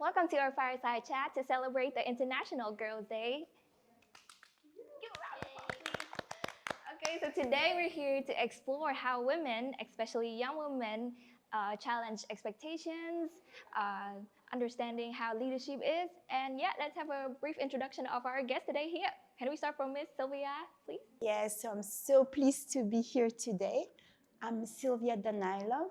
Welcome to our Fireside chat to celebrate the International Girls' Day. Okay, so today we're here to explore how women, especially young women, challenge expectations, understanding how leadership is, and yeah, let's have a brief introduction of our guest today here. Can we start from Miss Silvia, please? Yes, so I'm so pleased to be here today. I'm Silvia Danailov,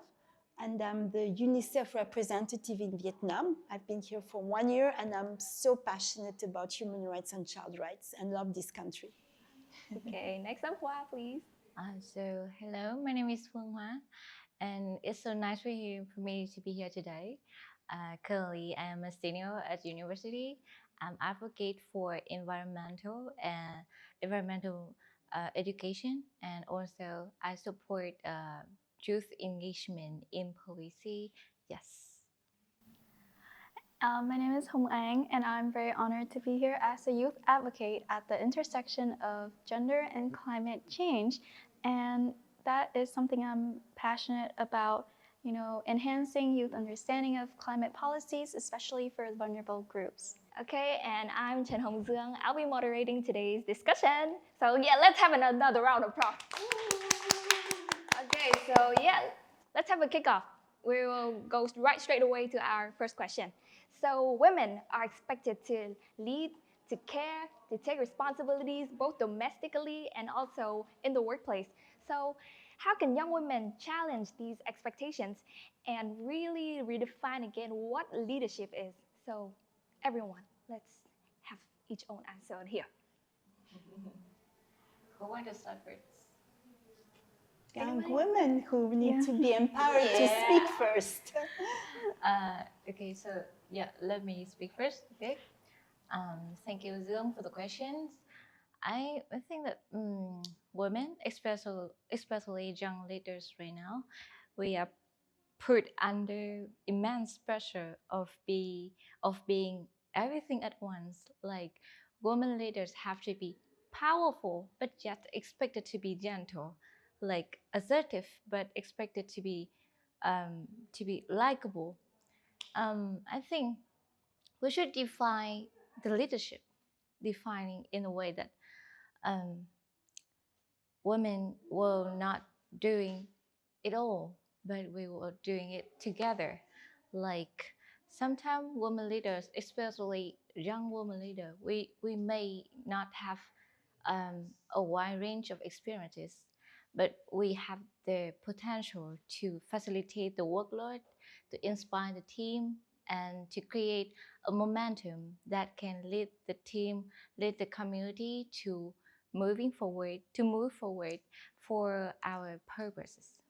and I'm the UNICEF representative in Vietnam. I've been here for 1 year, and I'm so passionate about human rights and child rights and love this country. Okay, next up, Hoa, please. So hello, my name is Phương Hoa, and it's so nice for me to be here today. Currently, I am a senior at university. I'm advocate for environmental education, and also I support youth engagement in policy. Yes. My name is Hồng Anh, and I'm very honored to be here as a youth advocate at the intersection of gender and climate change. And that is something I'm passionate about, enhancing youth understanding of climate policies, especially for vulnerable groups. Okay, and I'm Trần Hồng Dương. I'll be moderating today's discussion. So yeah, let's have another round of applause. Okay, so yeah, let's have a kickoff. We will go right straight away to our first question. So women are expected to lead, to care, to take responsibilities both domestically and also in the workplace. So how can young women challenge these expectations and really redefine again what leadership is? So everyone, let's have each own answer here. Who wants to start first? Young women who need to be empowered to speak first. Okay, so yeah, let me speak first. Okay. Thank you, Dương, for the questions. I think that women, especially young leaders right now, we are put under immense pressure of being everything at once. Like women leaders have to be powerful, but yet expected to be gentle, like assertive, but expected to be likable. I think we should define the leadership, defining in a way that women were not doing it all, but we were doing it together. Like sometimes women leaders, especially young women leaders, we may not have a wide range of experiences, but we have the potential to facilitate the workload, to inspire the team, and to create a momentum that can lead the team, lead the community to move forward for our purposes.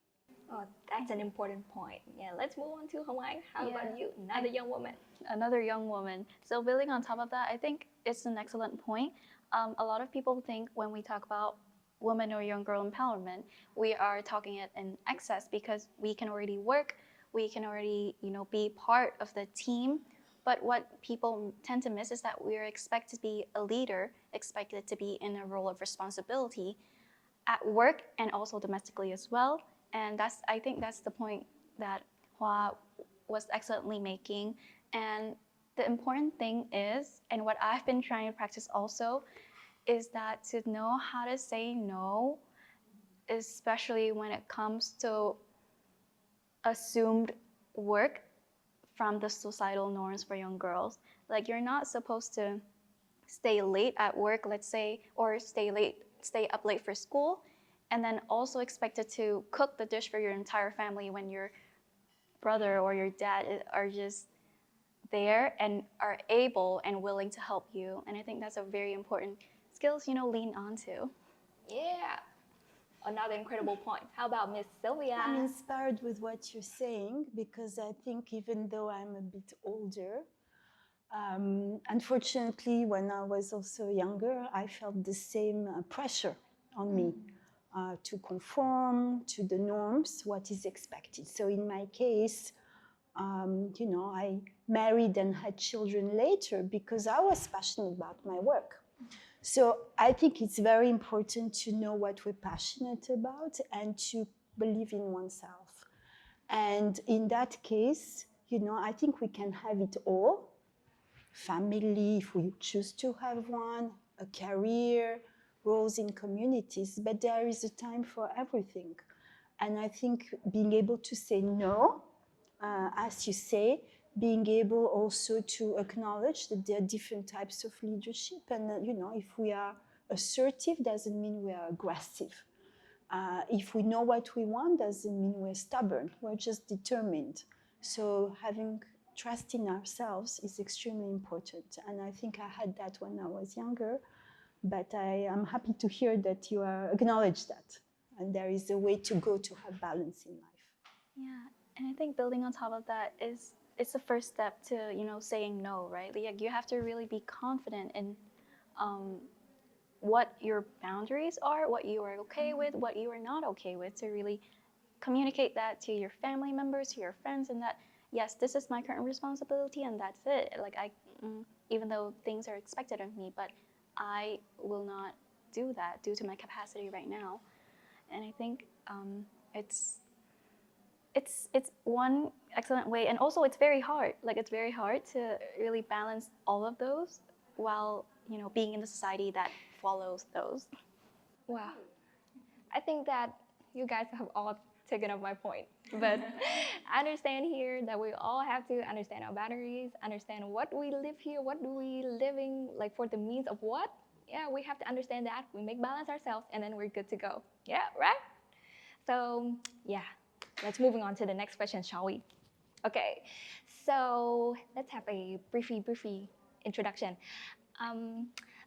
Oh, that's an important point. Yeah, let's move on to Hồng Anh. How about you? Another young woman. Another young woman. So building on top of that, I think it's an excellent point. A lot of people think when we talk about women or young girl empowerment, we are talking it in excess because we can already work, we can already, be part of the team. But what people tend to miss is that we are expected to be a leader, expected to be in a role of responsibility at work and also domestically as well. And I think that's the point that Hoa was excellently making. And the important thing is, and what I've been trying to practice also, is that to know how to say no, especially when it comes to assumed work from the societal norms for young girls. Like you're not supposed to stay late at work, let's say, or stay up late for school, and then also expected to cook the dish for your entire family when your brother or your dad are just there and are able and willing to help you. And I think that's a very important skills, lean onto. Yeah, another incredible point. How about Miss Silvia? I'm inspired with what you're saying because I think even though I'm a bit older, unfortunately, when I was also younger, I felt the same pressure on me to conform to the norms, what is expected. So in my case, I married and had children later because I was passionate about my work. So I think it's very important to know what we're passionate about and to believe in oneself. And in that case, you know, I think we can have it all. Family, if we choose to have one, a career, roles in communities, but there is a time for everything. And I think being able to say no, as you say, being able also to acknowledge that there are different types of leadership. And, you know, if we are assertive, doesn't mean we are aggressive. If we know what we want, doesn't mean we're stubborn. We're just determined. So having trust in ourselves is extremely important. And I think I had that when I was younger. But I am happy to hear that you acknowledge that. And there is a way to go to have balance in life. Yeah, and I think building on top of that it's the first step to, you know, saying no, right? Like you have to really be confident in what your boundaries are, what you are okay with, what you are not okay with, to really communicate that to your family members, to your friends, and that, yes, this is my current responsibility and that's it. Like even though things are expected of me, but I will not do that due to my capacity right now. And I think it's one excellent way, and also it's very hard. Like it's very hard to really balance all of those while, you know, being in the society that follows those. Wow. I think that you guys have all taken up my point. But I understand here that we all have to understand our boundaries, understand what we live here, what do we living, like for the means of what. Yeah, we have to understand that. We make balance ourselves and then we're good to go. Yeah, right? So yeah, let's moving on to the next question, shall we? Okay, so let's have a briefy introduction.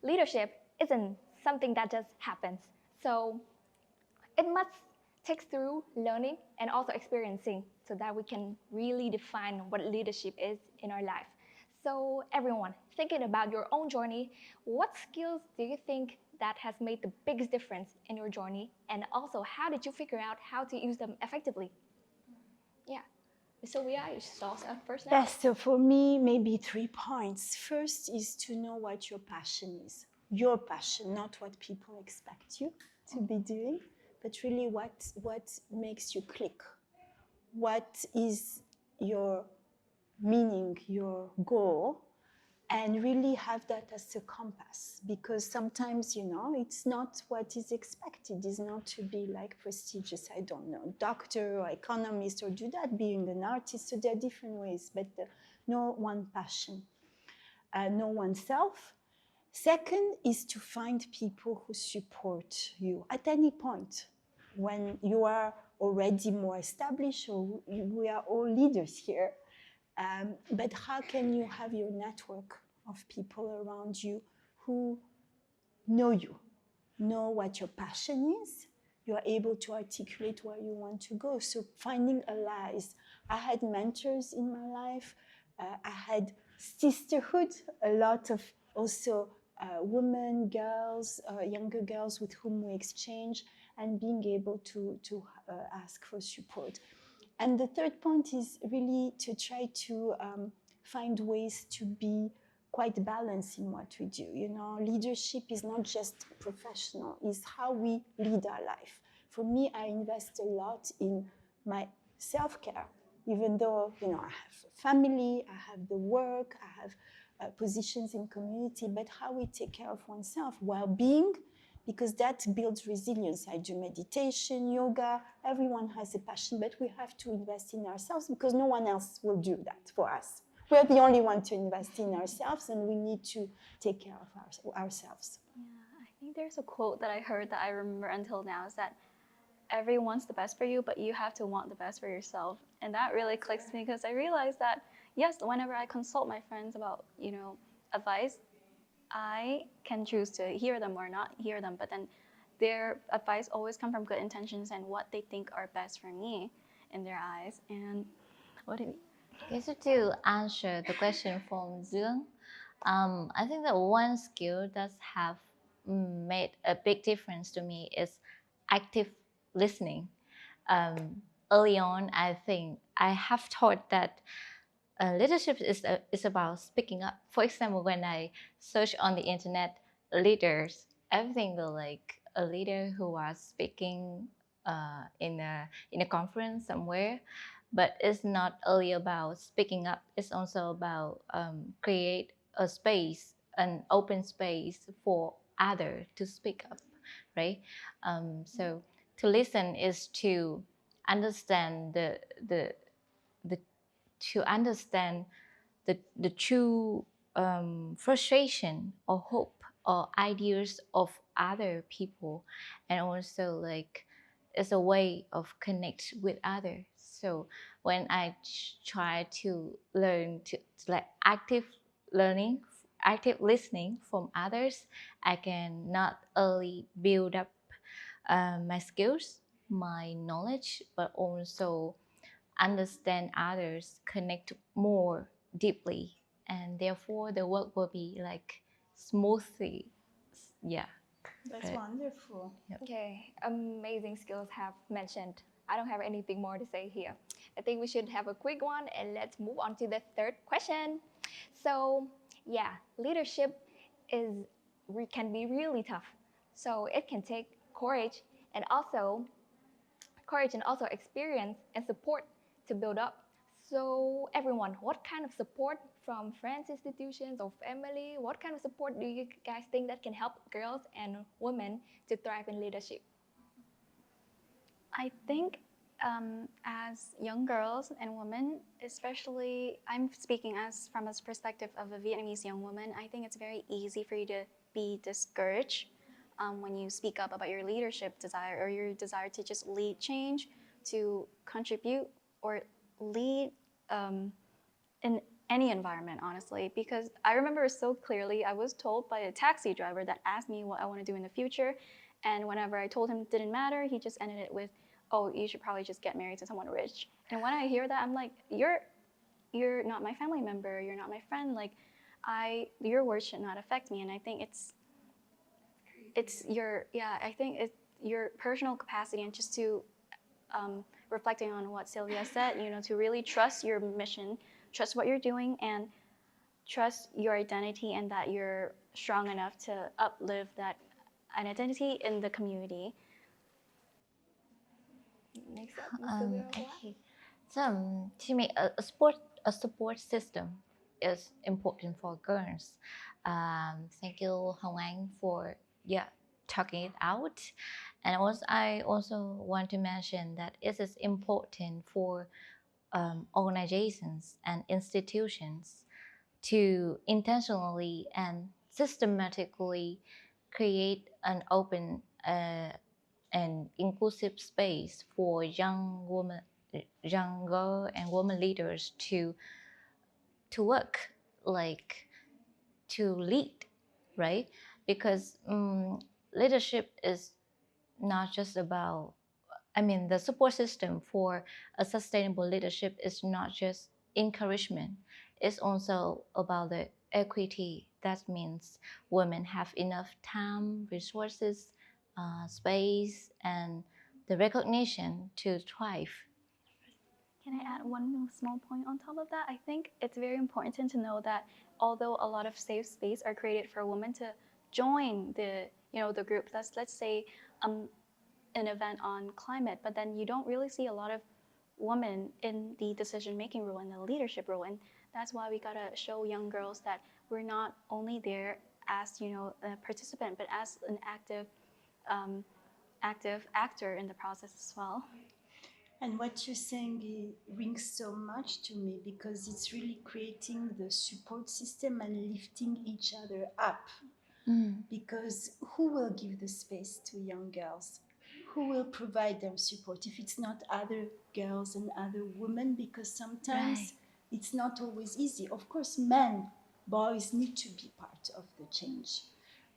Leadership isn't something that just happens. So it must take through learning and also experiencing so that we can really define what leadership is in our life. So everyone, thinking about your own journey, what skills do you think that has made the biggest difference in your journey? And also, how did you figure out how to use them effectively? Yeah. Silvia, you should start first now. Yes, so for me, maybe 3 points. First is to know what your passion is. Your passion, not what people expect you to be doing, but really what makes you click. What is your meaning, your goal, and really have that as a compass, because sometimes, you know, it's not what is expected. It's not to be like prestigious, I don't know, doctor or economist or do that, being an artist. So there are different ways, but know one passion, know oneself. Second is to find people who support you at any point. When you are already more established, or we are all leaders here, but how can you have your network of people around you who know you, know what your passion is, you are able to articulate where you want to go. So finding allies. I had mentors in my life. I had sisterhood, a lot of also women, girls, younger girls with whom we exchange, and being able to ask for support. And the third point is really to try to find ways to be quite balanced in what we do. You know, leadership is not just professional, it's how we lead our life. For me, I invest a lot in my self-care, even though, you know, I have family, I have the work, I have positions in community, but how we take care of oneself, well-being, because that builds resilience. I do meditation, yoga, everyone has a passion, but we have to invest in ourselves because no one else will do that for us. We're the only one to invest in ourselves, and we need to take care of ourselves. Yeah, I think there's a quote that I heard that I remember until now, is that everyone wants the best for you, but you have to want the best for yourself. And that really clicks to me, because I realized that, yes, whenever I consult my friends about, you know, advice, I can choose to hear them or not hear them, but then their advice always comes from good intentions and what they think are best for me in their eyes. And what do you... Okay, so to answer the question from Dương, I think that one skill that have made a big difference to me is active listening. Early on, I think I have thought that leadership is about speaking up. For example, when I search on the internet leaders, everything will like a leader who was speaking in a conference somewhere. but it's not only about speaking up. It's also about create a space, an open space for others to speak up, right? So to listen is to understand the to understand the true frustration or hope or ideas of other people, and also like it's a way of connect with others. So when I try to learn to like active learning, active listening from others, I can not only build up my skills, my knowledge, but also understand others, connect more deeply, and therefore the work will be like smoothly. Yeah. That's wonderful. Okay, amazing skills have mentioned. I don't have anything more to say here. I think we should have a quick one and let's move on to the third question. So, yeah, leadership can be really tough. So it can take courage and also experience and support to build up. So everyone, what kind of support from friends, institutions, or family, what kind of support do you guys think that can help girls and women to thrive in leadership? I think as young girls and women, especially, I'm speaking from a perspective of a Vietnamese young woman, I think it's very easy for you to be discouraged when you speak up about your leadership desire or your desire to just lead change, to contribute or lead in any environment, honestly. Because I remember so clearly, I was told by a taxi driver that asked me what I want to do in the future. And whenever I told him it didn't matter, he just ended it with, oh, you should probably just get married to someone rich. And when I hear that, I'm like, you're not my family member, you're not my friend. Like, your words should not affect me. And I think it's your personal capacity, and just to reflecting on what Silvia said, to really trust your mission, trust what you're doing, and trust your identity, and that you're strong enough to uplift that identity in the community. Makes sense. Okay. So to me, a support system is important for girls. Thank you, Hồng Anh, for talking it out. And also, I also want to mention that it is important for organizations and institutions to intentionally and systematically create an open and inclusive space for young girl and women leaders to work, like to lead, right? Because leadership is not just about, the support system for a sustainable leadership is not just encouragement. It's also about the equity. That means women have enough time, resources, space, and the recognition to thrive. Can I add one small point on top of that? I think it's very important to know that although a lot of safe space are created for women to join the group, let's say an event on climate, but then you don't really see a lot of women in the decision-making role and the leadership role. And that's why we gotta show young girls that we're not only there as a participant, but as an active actor in the process as well. And what you're saying rings so much to me, because it's really creating the support system and lifting each other up. Because who will give the space to young girls? Who will provide them support if it's not other girls and other women? Because sometimes it's not always easy. Of course, boys need to be part of the change.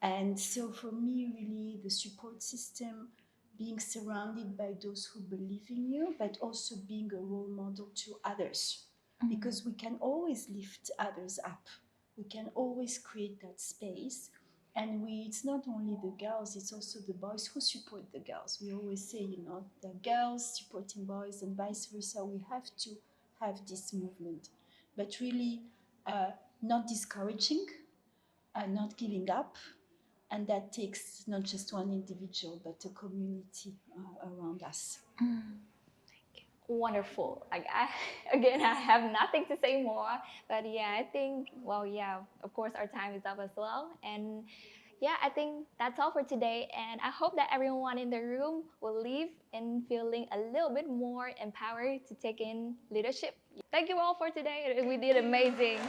And so for me, really, the support system, being surrounded by those who believe in you, but also being a role model to others. Because we can always lift others up. We can always create that space. And it's not only the girls, it's also the boys who support the girls. We always say, the girls supporting boys and vice versa. We have to have this movement. But really, not discouraging, not giving up. And that takes not just one individual, but a community around us. wonderful. Like again, I have nothing to say more. But yeah, I think, well, yeah, of course our time is up as well. And yeah, I think that's all for today. And I hope that everyone in the room will leave in feeling a little bit more empowered to take in leadership. Thank you all for today. We did amazing.